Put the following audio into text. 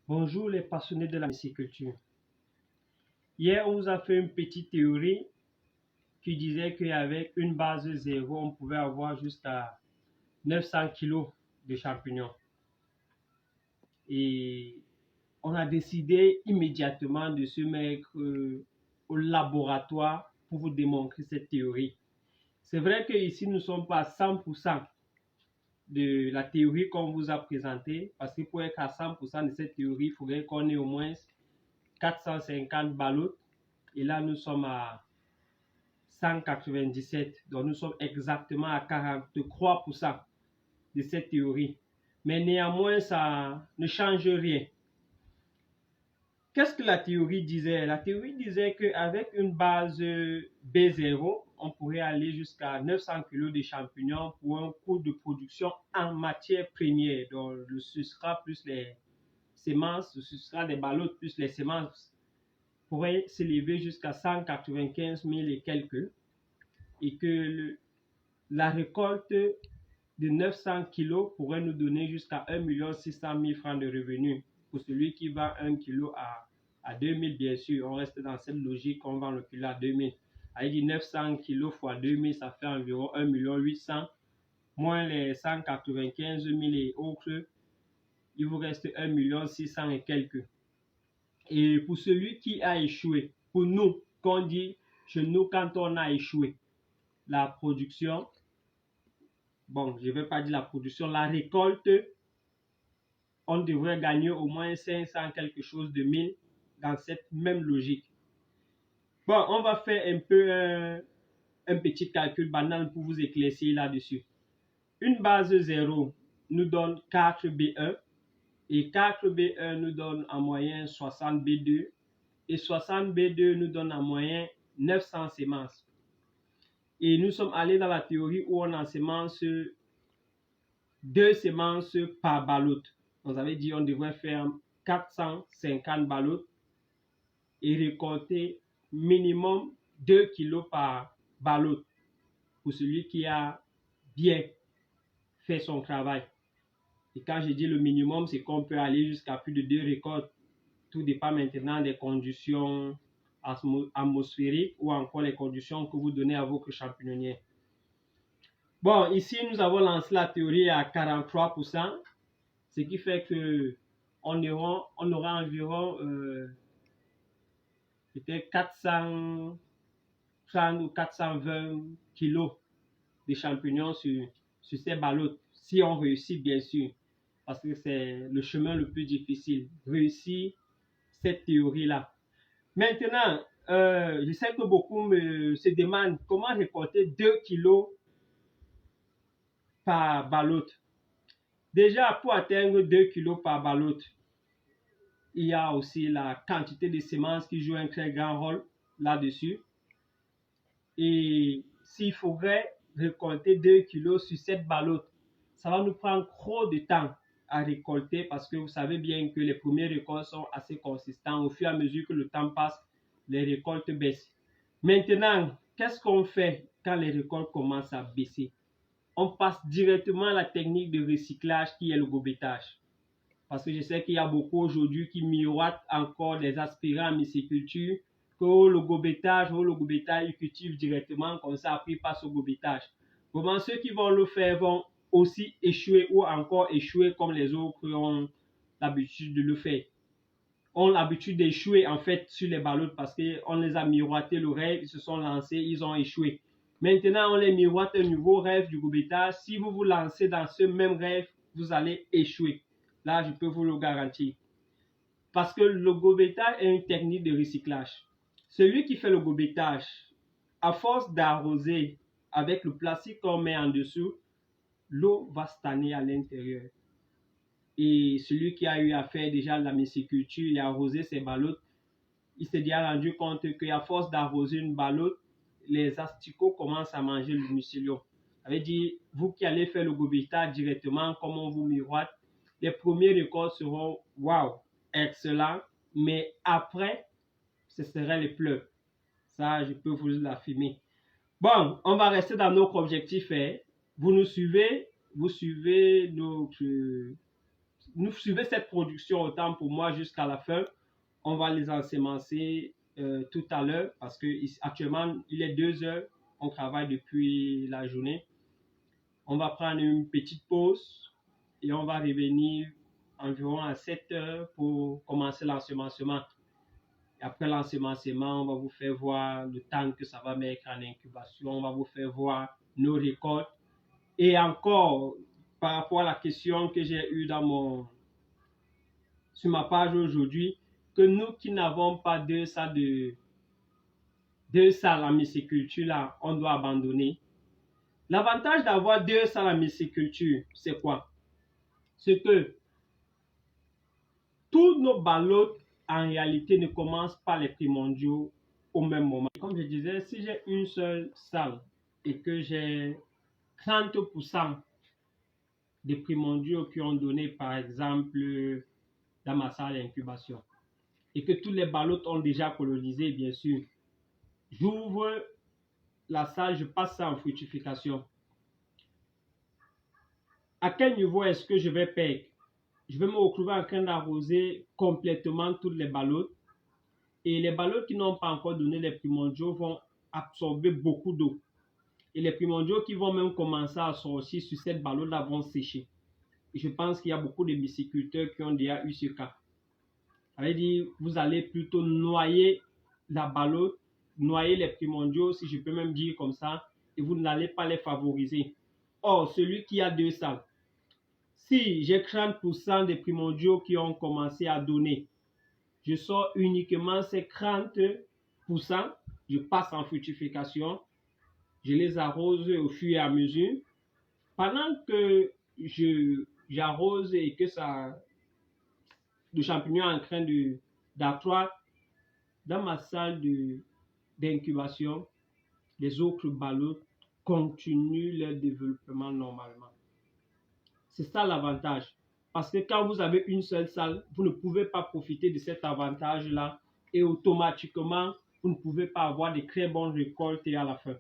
Bonjour les passionnés de la myciculture. Hier, on vous a fait une petite théorie qui disait qu'avec une base zéro, on pouvait avoir jusqu'à 900 kg de champignons. Et on a décidé immédiatement de se mettre au laboratoire pour vous démontrer cette théorie. C'est vrai qu'ici, nous ne sommes pas à 100% de la théorie qu'on vous a présentée, parce que pour être à 100% de cette théorie, il faudrait qu'on ait au moins 450 ballots. Et là, nous sommes à 197. Donc, nous sommes exactement à 43% de cette théorie. Mais néanmoins, ça ne change rien. Qu'est-ce que la théorie disait? La théorie disait qu'avec une base B0, on pourrait aller jusqu'à 900 kg de champignons pour un coût de production en matière première. Donc, le substrat plus les semences, le substrat des ballots plus les semences pourrait s'élever jusqu'à 195 000 et quelques. Et que la récolte de 900 kg pourrait nous donner jusqu'à 1 600 000 francs de revenus. Pour celui qui vend 1 kg à 2000, bien sûr, on reste dans cette logique, on vend le kilo à 2000. Avec 900 kg fois 2000, ça fait environ 1 800 000, moins les 195 000 et autres, il vous reste 1 600 000 et quelques. Et pour celui qui a échoué, pour nous, qu'on dit chez nous quand on a échoué, la production, bon, je ne vais pas dire la production, la récolte, on devrait gagner au moins 500 quelque chose de 1000 dans cette même logique. Bon, on va faire un peu un petit calcul banal pour vous éclaircir là-dessus. Une base 0 nous donne 4B1 et 4B1 nous donne en moyenne 60B2 et 60B2 nous donne en moyenne 900 semences. Et nous sommes allés dans la théorie où on ensemence 2 semences par ballot. On avait dit qu'on devrait faire 450 ballots et récolter minimum 2 kg par ballot pour celui qui a bien fait son travail. Et quand je dis le minimum, c'est qu'on peut aller jusqu'à plus de 2 récoltes. Tout dépend maintenant des conditions atmosphériques ou encore les conditions que vous donnez à votre champignonnier. Bon, ici, nous avons lancé la théorie à 43%, ce qui fait que on aura environ peut-être 430 ou 420 kilos de champignons sur ces ballots, si on réussit bien sûr, parce que c'est le chemin le plus difficile, réussir cette théorie-là. Maintenant, je sais que beaucoup se demandent comment récolter 2 kilos par ballot. Déjà, pour atteindre 2 kilos par ballot, il y a aussi la quantité de semences qui joue un très grand rôle là-dessus. Et s'il faudrait récolter 2 kilos sur cette ballotte, ça va nous prendre trop de temps à récolter parce que vous savez bien que les premières récoltes sont assez consistantes. Au fur et à mesure que le temps passe, les récoltes baissent. Maintenant, qu'est-ce qu'on fait quand les récoltes commencent à baisser? On passe directement à la technique de recyclage qui est le gobetage. Parce que je sais qu'il y a beaucoup aujourd'hui qui miroitent encore des aspirants en myciculture, que le gobetage, ils cultivent directement, comme ça, après ils passent au gobetage. Comment ceux qui vont le faire vont aussi échouer ou encore échouer comme les autres ont l'habitude de le faire. Ont l'habitude d'échouer en fait sur les ballots parce qu'on les a miroité le rêve, ils se sont lancés, ils ont échoué. Maintenant, on les miroite un nouveau rêve du gobetage. Si vous vous lancez dans ce même rêve, vous allez échouer. Là, je peux vous le garantir. Parce que le gobetage est une technique de recyclage. Celui qui fait le gobetage, à force d'arroser avec le plastique qu'on met en dessous, l'eau va stagner à l'intérieur. Et celui qui a eu à faire déjà la myciculture, il a arrosé ses ballottes, il s'est déjà rendu compte qu'à force d'arroser une ballotte, les asticots commencent à manger le mycélium. Ça veut dire, vous qui allez faire le gobetage directement, comme on vous miroite, les premiers récoltes seront waouh, excellents, mais après, ce seraient les pleurs. Ça, je peux vous l'affirmer. Bon, on va rester dans notre objectif. Vous nous suivez, vous suivez nous suivez cette production autant pour moi jusqu'à la fin. On va les ensemencer tout à l'heure parce que actuellement il est 2 heures. On travaille depuis la journée. On va prendre une petite pause et on va revenir environ à 7 heures pour commencer l'ensemencement. Et après l'ensemencement, on va vous faire voir le temps que ça va mettre en incubation. On va vous faire voir nos récoltes. Et encore, par rapport à la question que j'ai eue sur ma page aujourd'hui, que nous qui n'avons pas deux salles en myciculture, là, on doit abandonner. L'avantage d'avoir 2 salles en myciculture, c'est quoi? C'est que tous nos ballots, en réalité, ne commencent pas les primordiaux au même moment. Comme je disais, si j'ai une seule salle et que j'ai 30% des primordiaux qui ont donné, par exemple, dans ma salle d'incubation, et que tous les ballots ont déjà colonisé, bien sûr, j'ouvre la salle, je passe ça en fructification. À quel niveau est-ce que je vais perdre? Je vais me retrouver en train d'arroser complètement toutes les ballots. Et les ballots qui n'ont pas encore donné les primordiaux vont absorber beaucoup d'eau. Et les primordiaux qui vont même commencer à sortir sur cette ballotte-là vont sécher. Et je pense qu'il y a beaucoup de myciculteurs qui ont déjà eu ce cas. Ça veut dire vous allez plutôt noyer la ballotte, noyer les primordiaux, si je peux même dire comme ça, et vous n'allez pas les favoriser. Or, celui qui a 2 salles, si j'ai 30% des primordiaux qui ont commencé à donner, je sors uniquement ces 30%, je passe en fructification, je les arrose au fur et à mesure. Pendant que j'arrose et que le champignon est en train d'accroître, dans ma salle d'incubation, les autres ballots continuent leur développement normalement. C'est ça l'avantage. Parce que quand vous avez une seule salle, vous ne pouvez pas profiter de cet avantage-là et automatiquement, vous ne pouvez pas avoir de très bonnes récoltes à la fin.